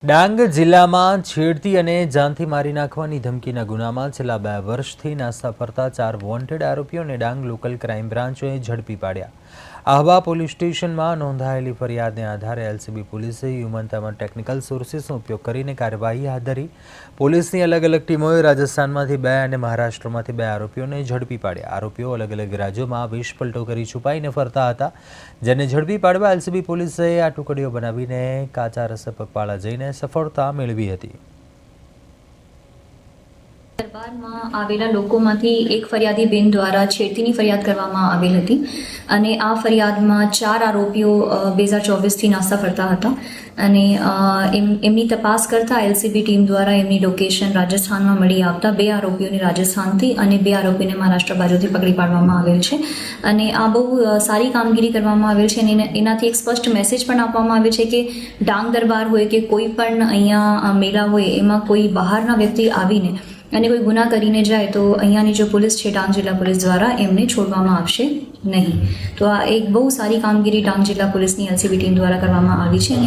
ડાંગ જિલ્લામાં છેડતી અને જાનથી મારી નાખવાની ધમકીના ગુનામાં છેલ્લા 2 વર્ષથી નાસ્તા ફરતા 4 વોન્ટેડ આરોપીઓને ડાંગ લોકલ ક્રાઇમ બ્રાન્ચોએ ઝડપી પાડ્યા। આહવા પોલીસ સ્ટેશનમાં નોંધાયેલી ફરિયાદને આધારે એલસીબી પોલીસે હ્યુમન તેમજ ટેકનિકલ સોર્સિસનો ઉપયોગ કરીને કાર્યવાહી હાથ ધરી। પોલીસની અલગ અલગ ટીમોએ રાજસ્થાનમાંથી 2 અને મહારાષ્ટ્રમાંથી 2 આરોપીઓને ઝડપી પાડ્યા। આરોપીઓ અલગ અલગ રાજ્યોમાં વેશપલટો કરી છુપાઈને ફરતા હતા, જેને ઝડપી પાડવા એલસીબી પોલીસે આ ટુકડીઓ બનાવીને કાચા રસ્તે પગપાળા જઈને સફળતા મેળવી હતી। દરબારમાં આવેલા લોકોમાંથી એક ફરિયાદી બેન દ્વારા છેડતીની ફરિયાદ કરવામાં આવેલ હતી અને આ ફરિયાદમાં 4 આરોપીઓ 2024થી નાસ્તા ફરતા હતા અને એમની તપાસ કરતા એલસીબી ટીમ દ્વારા એમની લોકેશન રાજસ્થાનમાં મળી આવતા 2 આરોપીઓને રાજસ્થાનથી અને 2 આરોપીને મહારાષ્ટ્ર બાજુથી પકડી પાડવામાં આવેલ છે અને આ બહુ સારી કામગીરી કરવામાં આવેલ છે અને એનાથી એક સ્પષ્ટ મેસેજ પણ આપવામાં આવે છે કે ડાંગ દરબાર હોય કે કોઈ પણ અહીંયા મેળા હોય એમાં કોઈ બહારના વ્યક્તિ આવીને અને કોઈ ગુના કરીને જાય તો અહીંયાની જો પોલીસ છે ડાંગ જિલ્લા પોલીસ દ્વારા એમને છોડવામાં આવશે નહીં। તો આ એક બહુ સારી કામગીરી ડાંગ જિલ્લા પોલીસની એલસીબી ટીમ દ્વારા કરવામાં આવી છે।